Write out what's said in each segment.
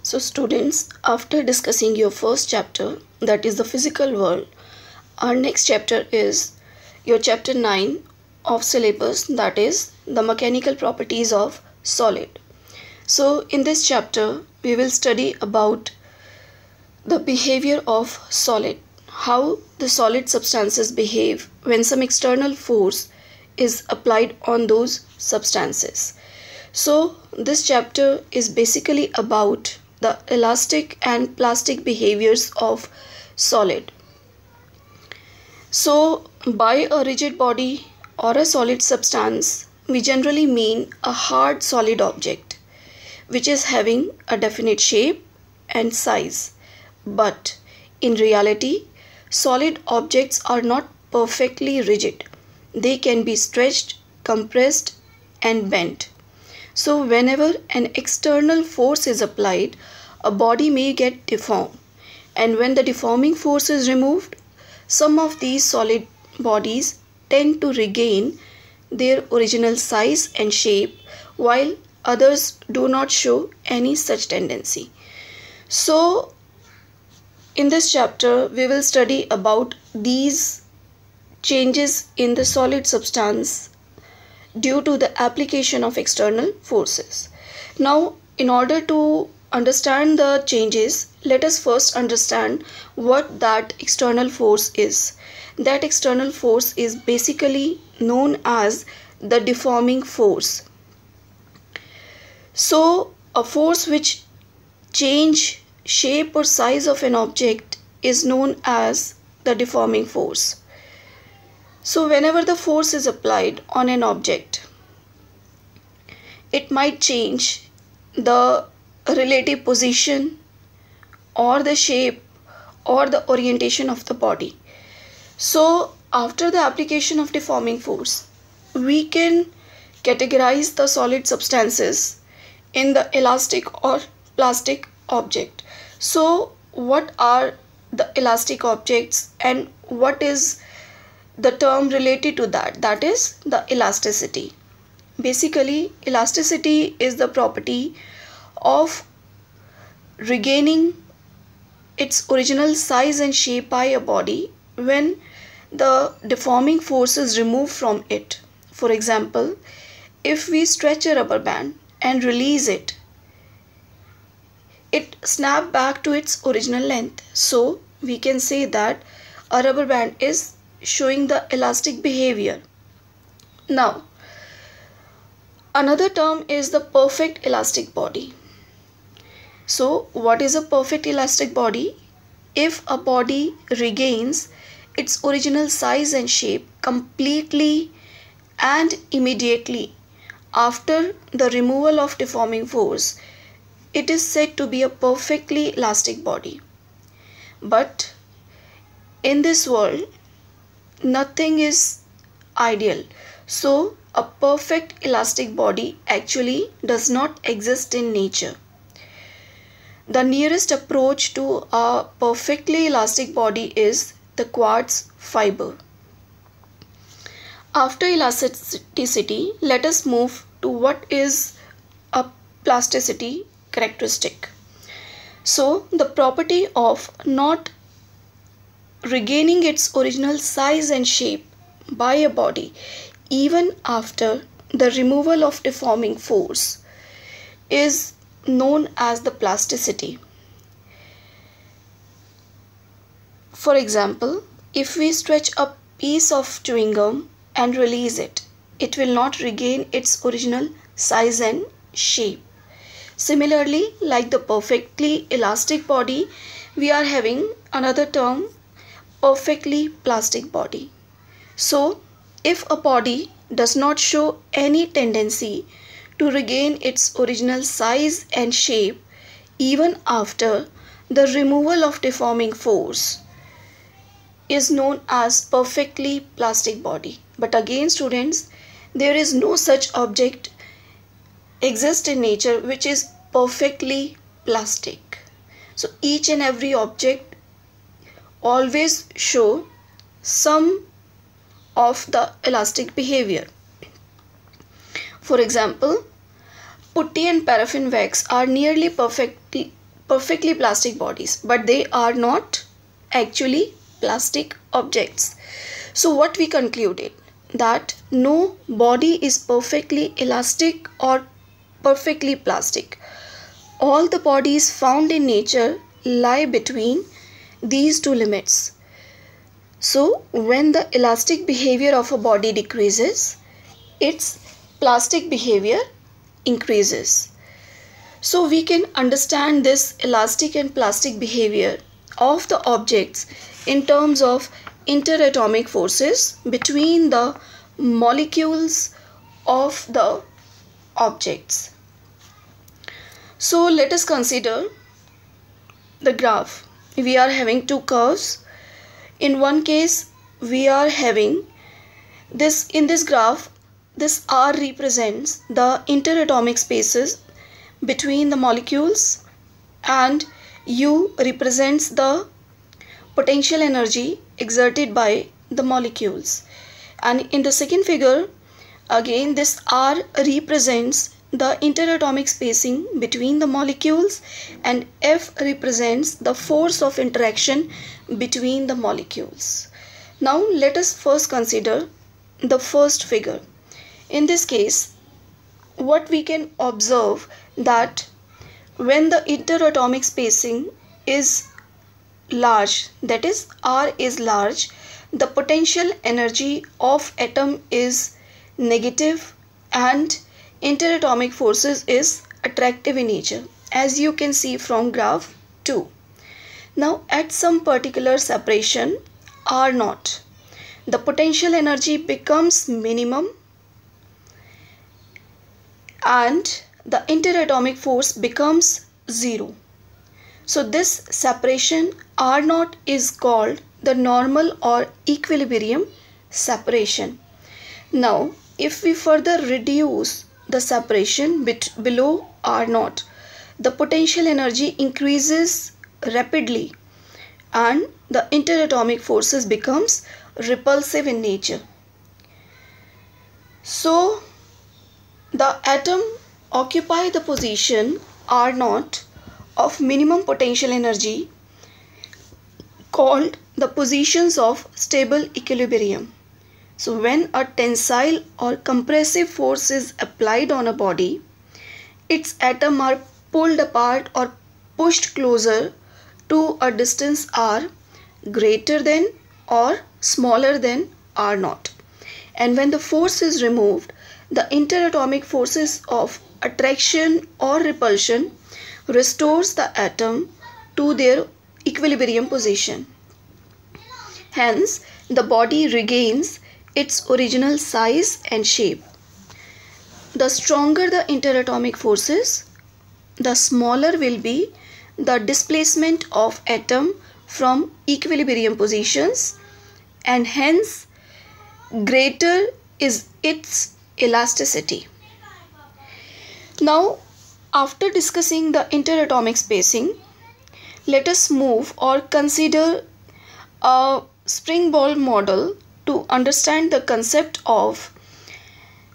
So students, after discussing your first chapter, that is the physical world, our next chapter is your chapter 9 of syllabus, that is the mechanical properties of solid. So in this chapter, we will study about the behavior of solid, how the solid substances behave when some external force is applied on those substances. So this chapter is basically about the elastic and plastic behaviors of solid. So by a rigid body or a solid substance, we generally mean a hard solid object which is having a definite shape and size. But in reality, solid objects are not perfectly rigid. They can be stretched, compressed, and bent. So whenever an external force is applied, a body may get deformed. And when the deforming force is removed, some of these solid bodies tend to regain their original size and shape, while others do not show any such tendency. So in this chapter, we will study about these changes in the solid substance due to the application of external forces. Now, in order to understand the changes, let us first understand what that external force is. That external force is basically known as the deforming force. So, a force which change shape or size of an object is known as the deforming force. So whenever the force is applied on an object, it might change the relative position or the shape or the orientation of the body. So after the application of deforming force, we can categorize the solid substances in the elastic or plastic object. So what are the elastic objects and what is the term related to that? That is the elasticity. Basically, elasticity is the property of regaining its original size and shape by a body when the deforming force is removed from it. For example, if we stretch a rubber band and release it, it snaps back to its original length. So we can say that a rubber band is showing the elastic behavior. Now, another term is the perfect elastic body. So, what is a perfect elastic body? If a body regains its original size and shape completely and immediately after the removal of deforming force, it is said to be a perfectly elastic body. But in this world, nothing is ideal. So a perfect elastic body actually does not exist in nature. The nearest approach to a perfectly elastic body is the quartz fiber. After elasticity, let us move to what is a plasticity characteristic. So the property of not regaining its original size and shape by a body even after the removal of deforming force is known as the plasticity. For example, if we stretch a piece of chewing gum and release it, it will not regain its original size and shape. Similarly, like the perfectly elastic body, we are having another term, perfectly plastic body. So, if a body does not show any tendency to regain its original size and shape even after the removal of deforming force, is known as perfectly plastic body. But again students, there is no such object exist in nature which is perfectly plastic. So each and every object always show some of the elastic behavior. For example, putty and paraffin wax are nearly perfectly perfectly plastic bodies, but they are not actually plastic objects. So what we concluded, that no body is perfectly elastic or perfectly plastic. All the bodies found in nature lie between these two limits. So when the elastic behavior of a body decreases, its plastic behavior increases. So we can understand this elastic and plastic behavior of the objects in terms of interatomic forces between the molecules of the objects. So let us consider the graph. We are having two curves. In one case we are having this, in this graph, this R represents the interatomic spaces between the molecules and U represents the potential energy exerted by the molecules. And in the second figure, again this R represents the interatomic spacing between the molecules and F represents the force of interaction between the molecules. Now let us first consider the first figure. In this case, what we can observe, that when the interatomic spacing is large, that is R is large, the potential energy of atom is negative and interatomic forces is attractive in nature, as you can see from graph 2. Now at some particular separation R0, the potential energy becomes minimum and the interatomic force becomes 0. So this separation R0 is called the normal or equilibrium separation. Now if we further reduce the separation below R0, the potential energy increases rapidly and the interatomic forces becomes repulsive in nature. So the atom occupy the position R0 of minimum potential energy, called the positions of stable equilibrium. So when a tensile or compressive force is applied on a body, its atoms are pulled apart or pushed closer to a distance R greater than or smaller than R0. And when the force is removed, the interatomic forces of attraction or repulsion restores the atom to their equilibrium position. Hence, the body regains its original size and shape. The stronger the interatomic forces, the smaller will be the displacement of atom from equilibrium positions, and hence greater is its elasticity. Now, after discussing the interatomic spacing, let us move or consider a spring ball model to understand the concept of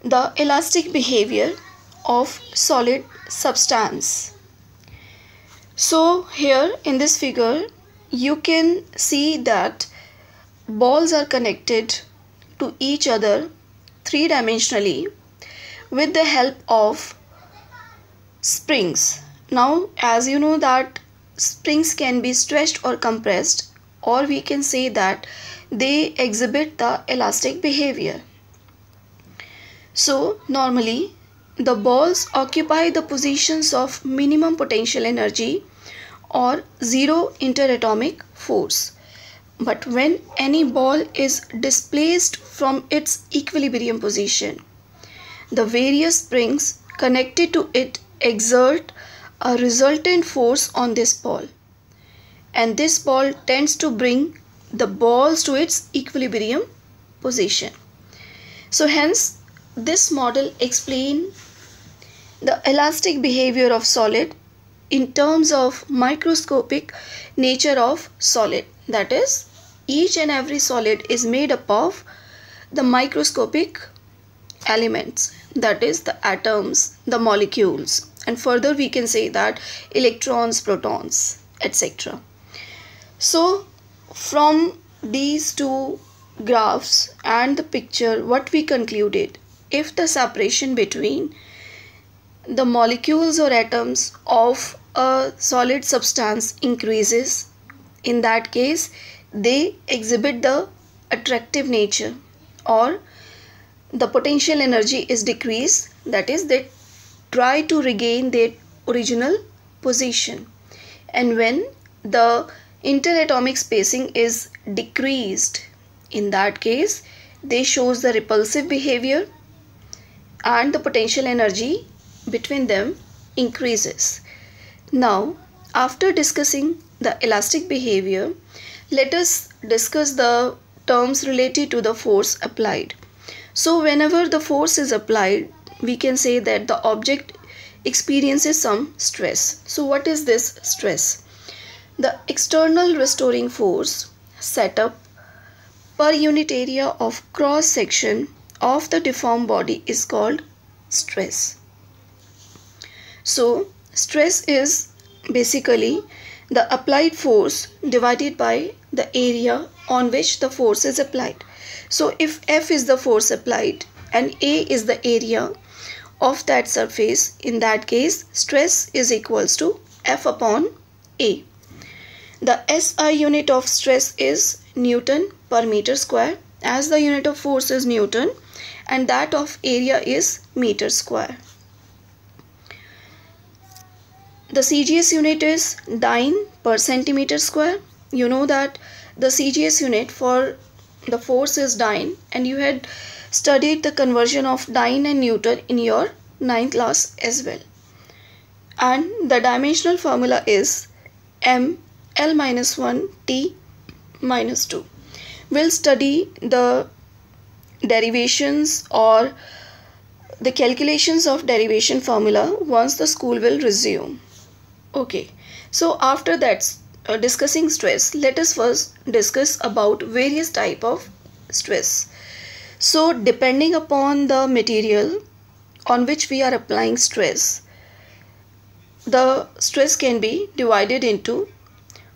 the elastic behavior of solid substance. So here in this figure you can see that balls are connected to each other three-dimensionally with the help of springs. Now as you know that springs can be stretched or compressed, or we can say that they exhibit the elastic behavior. So normally the balls occupy the positions of minimum potential energy or zero interatomic force. But when any ball is displaced from its equilibrium position, the various springs connected to it exert a resultant force on this ball, and this ball tends to bring the balls to its equilibrium position. So hence this model explains the elastic behavior of solid in terms of microscopic nature of solid. That is, each and every solid is made up of the microscopic elements, that is the atoms, the molecules, and further we can say that electrons, protons, etc. So from these two graphs and the picture, what we concluded, if the separation between the molecules or atoms of a solid substance increases, in that case they exhibit the attractive nature, or the potential energy is decreased, that is they try to regain their original position. And when the interatomic spacing is decreased, in that case they shows the repulsive behavior and the potential energy between them increases. Now after discussing the elastic behavior, let us discuss the terms related to the force applied. So whenever the force is applied, we can say that the object experiences some stress. So what is this stress? The external restoring force set up per unit area of cross section of the deformed body is called stress. So stress is basically the applied force divided by the area on which the force is applied. So if F is the force applied and A is the area of that surface, in that case stress is equals to F upon A. The SI unit of stress is Newton per meter square, as the unit of force is Newton and that of area is meter square. The CGS unit is dyne per centimeter square. You know that the CGS unit for the force is dyne, and you had studied the conversion of dyne and Newton in your 9th class as well. And the dimensional formula is M L minus 1 T minus 2. We'll study the derivations or the calculations of derivation formula once the school will resume. Okay, so after that discussing stress, let us first discuss about various type of stress. So depending upon the material on which we are applying stress, the stress can be divided into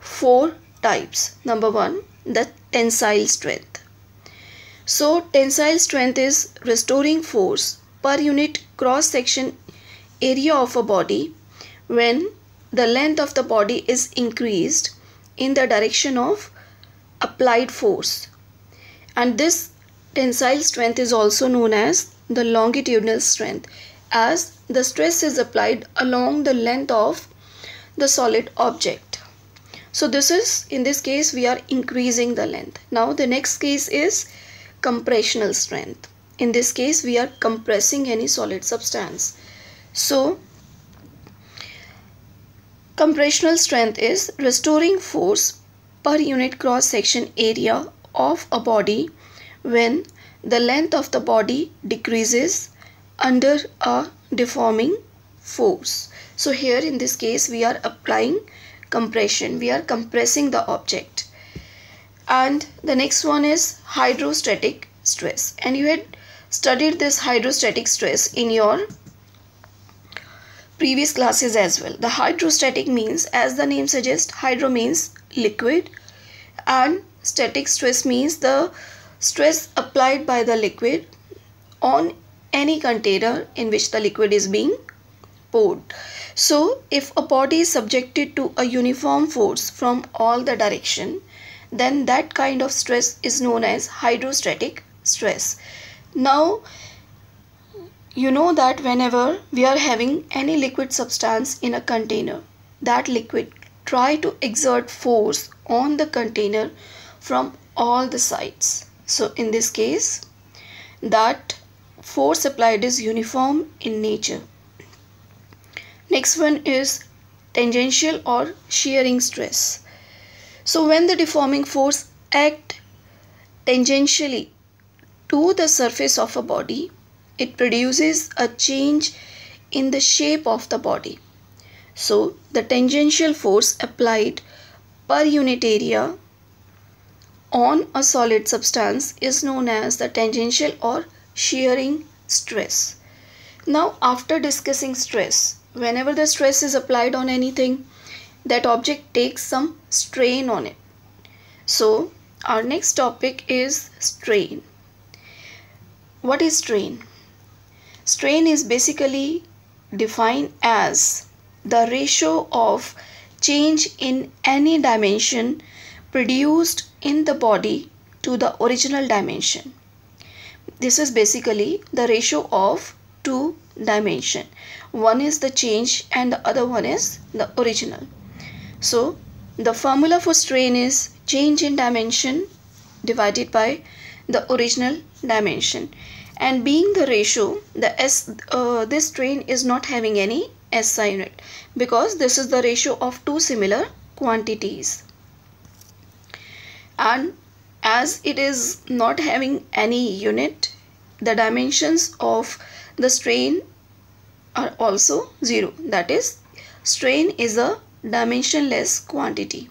4 types. Number 1, the tensile strength. So tensile strength is restoring force per unit cross section area of a body when the length of the body is increased in the direction of applied force. And this tensile strength is also known as the longitudinal strength, as the stress is applied along the length of the solid object. So this is, in this case we are increasing the length. Now the next case is compressional strength. In this case we are compressing any solid substance. So compressional strength is restoring force per unit cross section area of a body when the length of the body decreases under a deforming force. So here in this case we are applying compression, we are compressing the object. And the next one is hydrostatic stress, and you had studied this hydrostatic stress in your previous classes as well. The hydrostatic means, as the name suggests, hydro means liquid and static stress means the stress applied by the liquid on any container in which the liquid is being poured. So if a body is subjected to a uniform force from all the direction, then that kind of stress is known as hydrostatic stress. Now you know that whenever we are having any liquid substance in a container, that liquid try to exert force on the container from all the sides. So in this case that force applied is uniform in nature. Next one is tangential or shearing stress. So when the deforming force acts tangentially to the surface of a body, it produces a change in the shape of the body. So the tangential force applied per unit area on a solid substance is known as the tangential or shearing stress. Now after discussing stress, whenever the stress is applied on anything, that object takes some strain on it. So our next topic is strain. What is strain? Strain is basically defined as the ratio of change in any dimension produced in the body to the original dimension. This is basically the ratio of two dimensions. One is the change and the other one is the original. So the formula for strain is change in dimension divided by the original dimension. And being the ratio, this strain is not having any SI unit because this is the ratio of two similar quantities. And as it is not having any unit, the dimensions of the strain are also zero. That is, strain is a dimensionless quantity.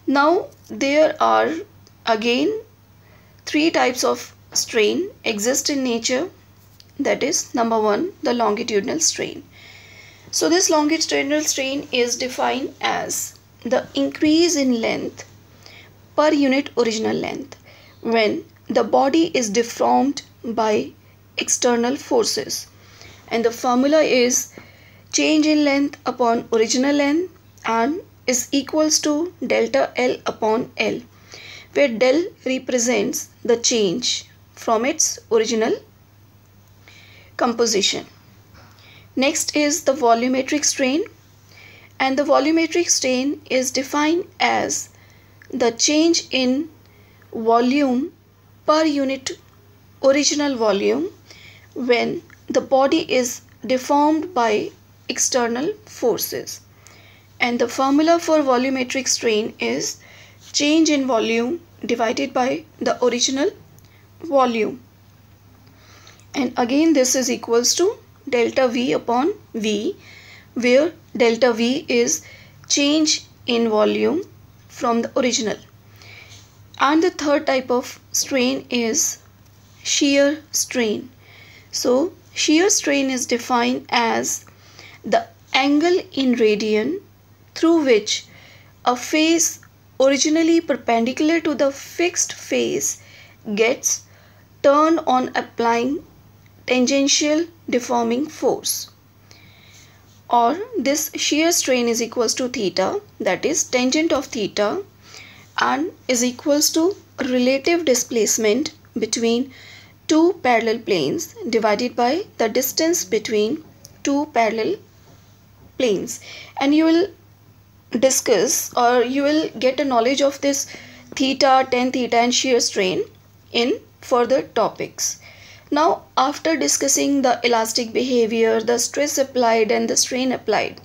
Now there are again three types of strain exist in nature. That is, number one, the longitudinal strain. So this longitudinal strain is defined as the increase in length per unit original length when the body is deformed by external forces, and the formula is change in length upon original length and is equals to delta L upon L, where del represents the change from its original composition. Next is the volumetric strain, and the volumetric strain is defined as the change in volume per unit original volume when the body is deformed by external forces. And the formula for volumetric strain is change in volume divided by the original volume. And again this is equals to delta V upon V, where delta V is change in volume from the original. And the third type of strain is shear strain. So shear strain is defined as the angle in radian through which a face originally perpendicular to the fixed face gets turned on applying tangential deforming force. Or this shear strain is equals to theta, that is tangent of theta, and is equals to relative displacement between two parallel planes divided by the distance between two parallel planes. And you will discuss, or you will get a knowledge of this theta, tan theta and shear strain in further topics. Now after discussing the elastic behavior, the stress applied and the strain applied,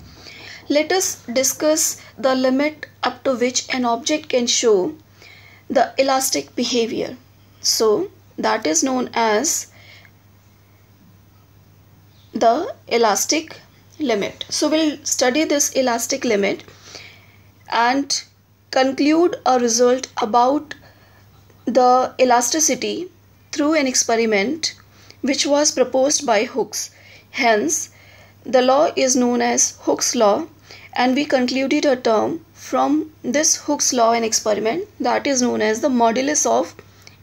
let us discuss the limit up to which an object can show the elastic behavior. So that is known as the elastic limit. So we'll study this elastic limit and conclude a result about the elasticity through an experiment which was proposed by Hooke's. Hence, the law is known as Hooke's law, and we concluded a term from this Hooke's law and experiment that is known as the modulus of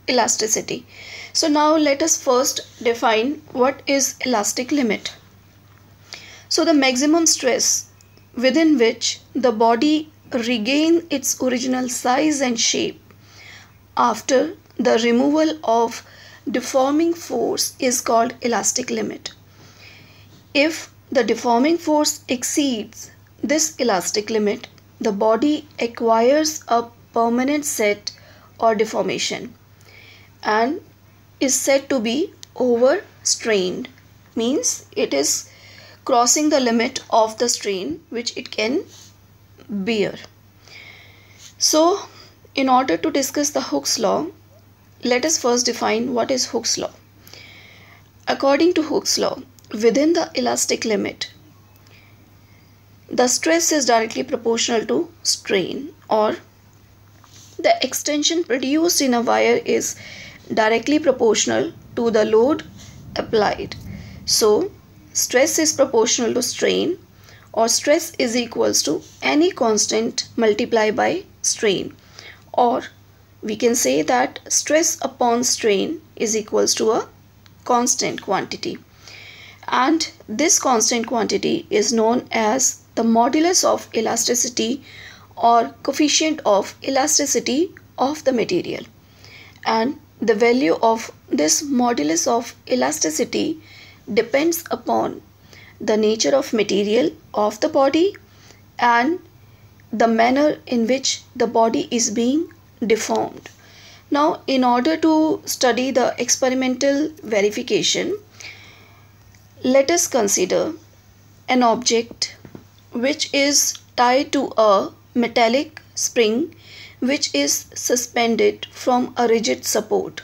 elasticity. So now let us first define what is elastic limit. So the maximum stress within which the body regains its original size and shape after the removal of deforming force is called elastic limit. If the deforming force exceeds this elastic limit, the body acquires a permanent set or deformation and is said to be overstrained, means it is crossing the limit of the strain which it can bear. So in order to discuss the Hooke's law, let us first define what is Hooke's law. According to Hooke's law, within the elastic limit, the stress is directly proportional to strain, or the extension produced in a wire is directly proportional to the load applied. So stress is proportional to strain, or stress is equals to any constant multiplied by strain, or we can say that stress upon strain is equals to a constant quantity, and this constant quantity is known as the modulus of elasticity or coefficient of elasticity of the material. And the value of this modulus of elasticity depends upon the nature of material of the body and the manner in which the body is being deformed. Now, in order to study the experimental verification, let us consider an object which is tied to a metallic spring which is suspended from a rigid support.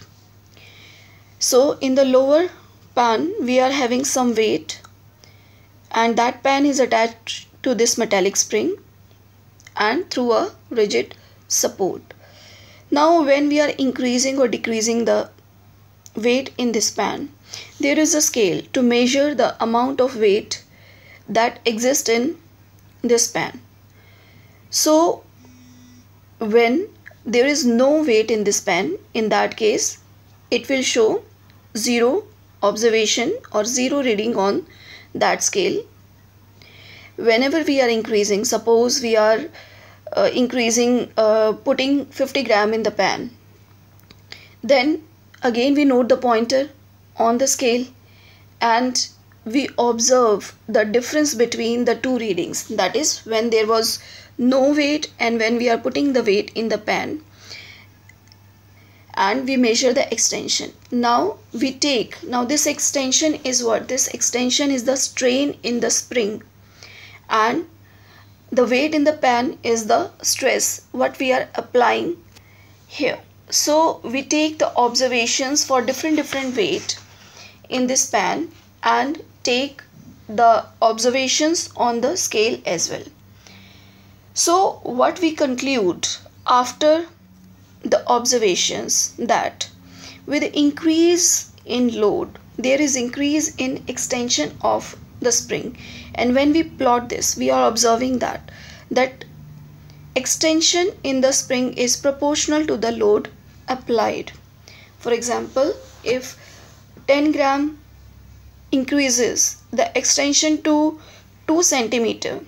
So in the lower pan we are having some weight, and that pan is attached to this metallic spring and through a rigid support. Now when we are increasing or decreasing the weight in this pan, there is a scale to measure the amount of weight that exists in this pan. So when there is no weight in this pan, in that case it will show zero observation or zero reading on that scale. Whenever we are increasing, suppose we are putting 50 gram in the pan, then again we note the pointer on the scale and we observe the difference between the two readings, that is when there was no weight and when we are putting the weight in the pan, and we measure the extension. Now this extension is what? This extension is the strain in the spring, and the weight in the pan is the stress what we are applying here. So we take the observations for different weight in this pan and take the observations on the scale as well. So what we conclude after the observations, that with increase in load there is increase in extension of the spring, and when we plot this we are observing that extension in the spring is proportional to the load applied. For example, if 10 gram increases the extension to 2 centimeter,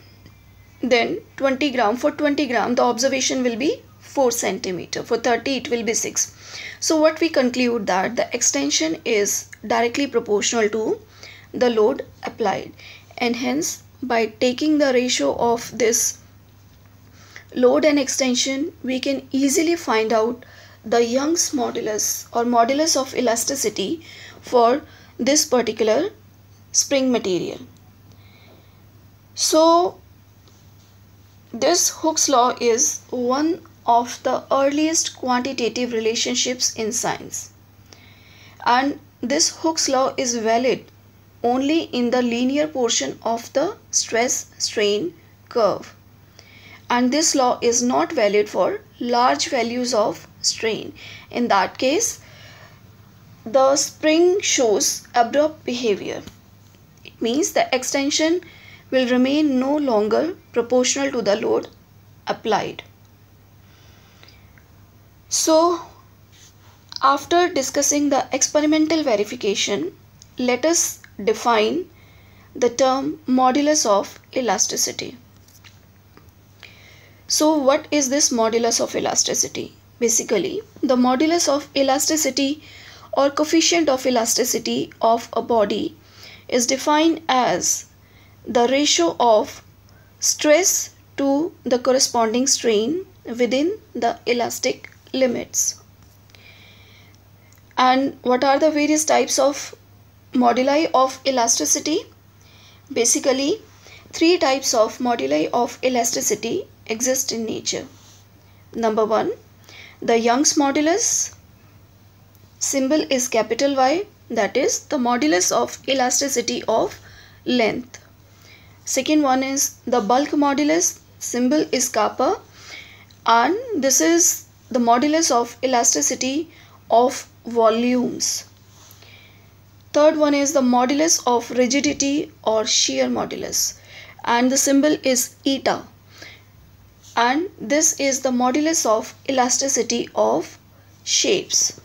then 20 gram, for 20 gram the observation will be 4 centimeter, for 30 it will be 6. So what we conclude, that the extension is directly proportional to the load applied, and hence by taking the ratio of this load and extension we can easily find out the Young's modulus or modulus of elasticity for this particular spring material. So this Hooke's law is one of the earliest quantitative relationships in science, and this Hooke's law is valid only in the linear portion of the stress strain curve, and this law is not valid for large values of strain. In that case the spring shows abrupt behavior. It means the extension will remain no longer proportional to the load applied. So after discussing the experimental verification, let us define the term modulus of elasticity. So what is this modulus of elasticity? Basically, the modulus of elasticity or coefficient of elasticity of a body is defined as the ratio of stress to the corresponding strain within the elastic limits. And what are the various types of moduli of elasticity? Basically, 3 types of moduli of elasticity exist in nature. Number 1, the Young's modulus. Symbol is capital Y, that is the modulus of elasticity of length. Second one is the bulk modulus. Symbol is kappa, and this is the modulus of elasticity of volumes. Third one is the modulus of rigidity or shear modulus, and the symbol is eta, and this is the modulus of elasticity of shapes.